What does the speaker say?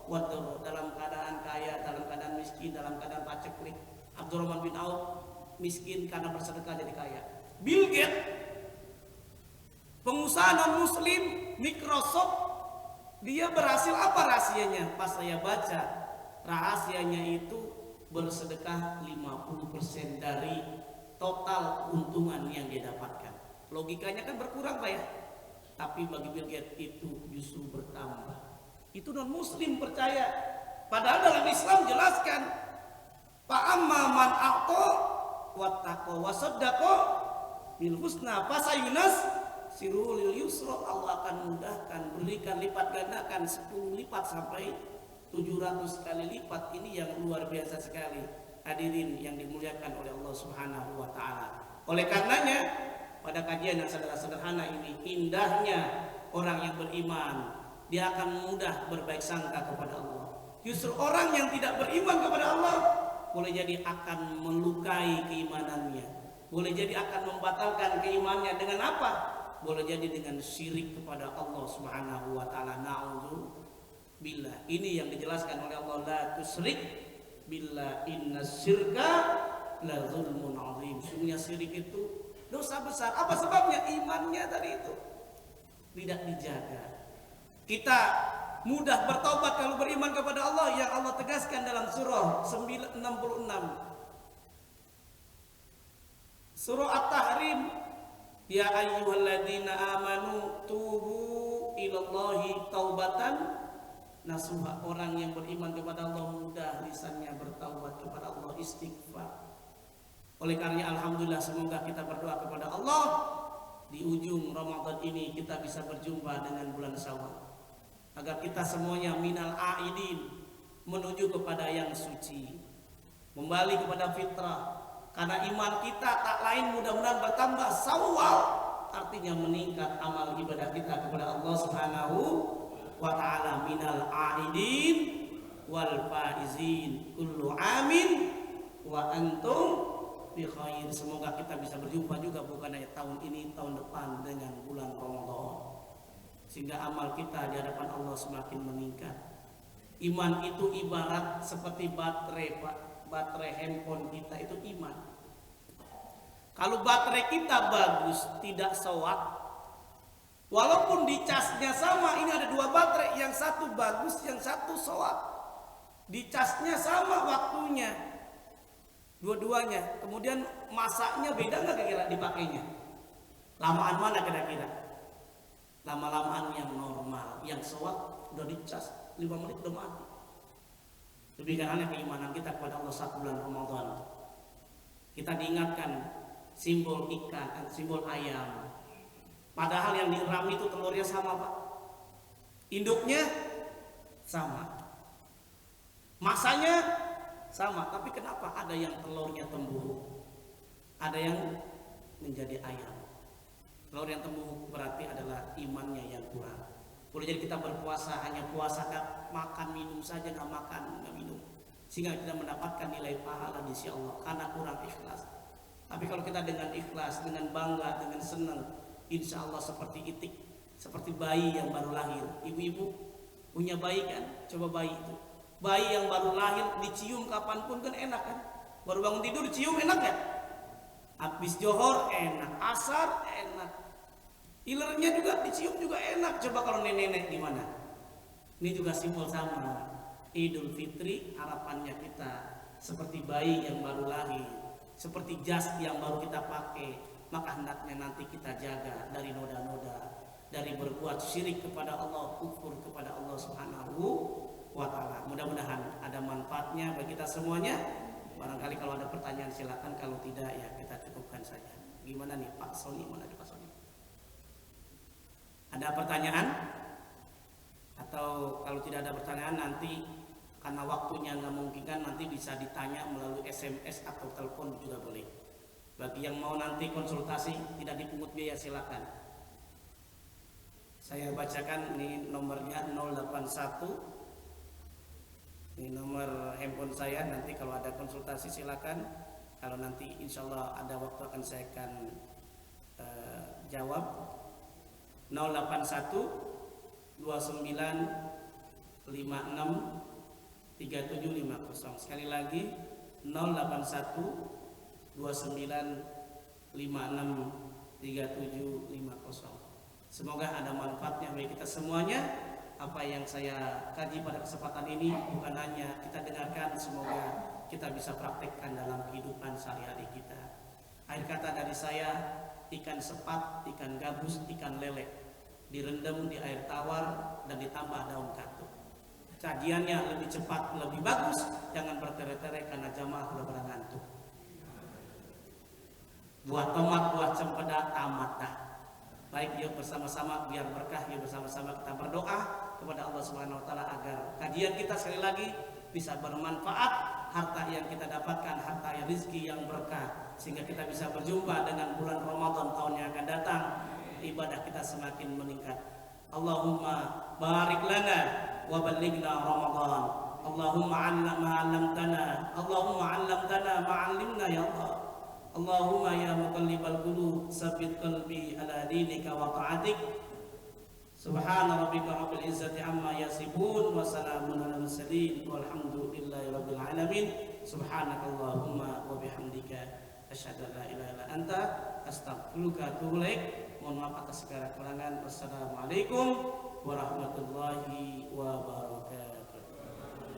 wad-dharra, dalam keadaan kaya, dalam keadaan miskin, dalam keadaan paceklik. Abdurrahman bin Auf miskin karena bersedekah jadi kaya. Bill Gates, pengusaha non muslim Microsoft, dia berhasil apa rahasianya? Pas saya baca, rahasianya itu bersedekah 50% dari total keuntungan yang dia dapatkan. Logikanya kan berkurang Pak ya. Tapi bagi Bill Gates itu justru bertambah. Itu non muslim percaya. Padahal dalam Islam jelaskan, fa amma man a'ta wattaqa wa saddaqa bil husna fasayunas sirul yusra. Allah akan mudahkan, berikan lipat gandakan 10 lipat sampai 700 kali lipat. Ini yang luar biasa sekali. Hadirin yang dimuliakan oleh Allah Subhanahu wa taala. Oleh karenanya pada kajian yang sederhana ini, indahnya orang yang beriman, dia akan mudah berbaik sangka kepada Allah. Justru orang yang tidak beriman kepada Allah boleh jadi akan melukai keimanannya, boleh jadi akan membatalkan keimanannya dengan apa? Boleh jadi dengan syirik kepada Allah Subhanahu wa taala. Na'udzubillah. Ini yang dijelaskan oleh Allah, la tusyrik billah innasyirka la zulmun azim. Sungguhnya syirik itu dosa besar. Apa sebabnya? Imannya tadi itu tidak dijaga. Kita mudah bertobat kalau beriman kepada Allah yang Allah tegaskan dalam surah 66. Surah At-Tahrim, ya ayyuhalladzina amanu tubu ilallahi taubatan nasuha. Orang yang beriman kepada Allah mudah lisannya bertaubat kepada Allah, istighfar. Oleh karena alhamdulillah, semoga kita berdoa kepada Allah di ujung Ramadan ini kita bisa berjumpa dengan bulan Syawal, agar kita semuanya minal aidin, menuju kepada yang suci, kembali kepada fitrah. Karena iman kita tak lain mudah-mudahan bertambah. Syawal artinya meningkat amal ibadah kita kepada Allah Subhanahu wa taala. Minal aidin wal faizin kullu amin wa antum bi khair. Semoga kita bisa berjumpa juga bukan hanya tahun ini, tahun depan dengan bulan Ramadan, sehingga amal kita di hadapan Allah semakin meningkat. Iman itu ibarat seperti baterai Pak. Baterai handphone kita itu iman. Kalau baterai kita bagus, tidak soak, walaupun di casnya sama, ini ada dua baterai, yang satu bagus, yang satu soak, di casnya sama waktunya, dua-duanya, kemudian masaknya beda nggak kira-kira dipakainya? Lamaan mana kira-kira? Lama-lamaan yang normal, yang soak udah dicas 5 menit udah mati. Lebih karena keimanan kita kepada Allah saat bulan Ramadan. Kita diingatkan simbol ikan, simbol ayam. Padahal yang diram itu telurnya sama Pak, induknya sama, masanya sama, tapi kenapa ada yang telurnya temburuk, ada yang menjadi ayam? Telur yang temburuk berarti adalah imannya yang kurang. Boleh jadi kita berpuasa hanya puasa makan minum saja, nggak makan nggak minum, sehingga kita mendapatkan nilai pahala di sisi Allah karena kurang ikhlas. Tapi kalau kita dengan ikhlas, dengan bangga, dengan senang, insya Allah seperti itik, seperti bayi yang baru lahir. Ibu-ibu punya bayi kan? Coba bayi itu, bayi yang baru lahir dicium kapanpun kan enak kan? Baru bangun tidur dicium enak kan? Habis johor enak, asar enak, ilernya juga dicium juga enak. Coba kalau nenek-nenek gimana? Ini juga simbol sama. Idul Fitri harapannya kita seperti bayi yang baru lahir, seperti jas yang baru kita pakai. Maka hendaknya nanti kita jaga dari noda-noda, dari berbuat syirik kepada Allah, kufur kepada Allah Subhanahu wa taala. Mudah-mudahan ada manfaatnya bagi kita semuanya. Barangkali kalau ada pertanyaan silakan, kalau tidak ya kita cukupkan saja. Gimana nih Pak Sony? Mana Pak Sony? Ada pertanyaan? Atau kalau tidak ada pertanyaan, nanti karena waktunya nggak memungkinkan, nanti bisa ditanya melalui SMS atau telepon juga boleh. Bagi yang mau nanti konsultasi tidak dipungut biaya silakan. Saya bacakan, ini nomornya 081. Ini nomor handphone saya, nanti kalau ada konsultasi silakan. Kalau nanti insya Allah ada waktu akan saya akan jawab. 081 29 563750. Sekali lagi 081 29 56 3750. Semoga ada manfaatnya bagi kita semuanya. Apa yang saya kaji pada kesempatan ini bukan hanya kita dengarkan, semoga kita bisa praktekkan dalam kehidupan sehari-hari kita. Akhir kata dari saya, ikan sepat, ikan gabus, ikan lele direndam di air tawar dan ditambah daun katuk. Sajiannya lebih cepat, lebih bagus. Jangan bertele-tele karena jamaah sudah pada ngantuk. Buah tomat, buah cempedak, tamat dah. Baik, yuk bersama-sama biar berkah, yuk bersama-sama kita berdoa kepada Allah Subhanahu wa taala agar kajian kita sekali lagi bisa bermanfaat, harta yang kita dapatkan harta yang rezeki yang berkah, sehingga kita bisa berjumpa dengan bulan Ramadan tahun yang akan datang, ibadah kita semakin meningkat. Allahumma barik lana wa ballighna Ramadan. Allahumma 'allamtana ma 'allimna ya Allah. Allahumma ya muqallibal qulub tsabbit qalbi ala dinika wa ta'atik. Subhana rabbika rabbil izzati amma yasifun wa salamun alal mursalin walhamdulillahi rabbil alamin. Subhanakallahumma wa bihamdika asyhadu an la ilaha illa anta astaghfiruka wa atubu ilaik. Mohon maaf atas segala kekurangan. Wassalamualaikum warahmatullahi wabarakatuh.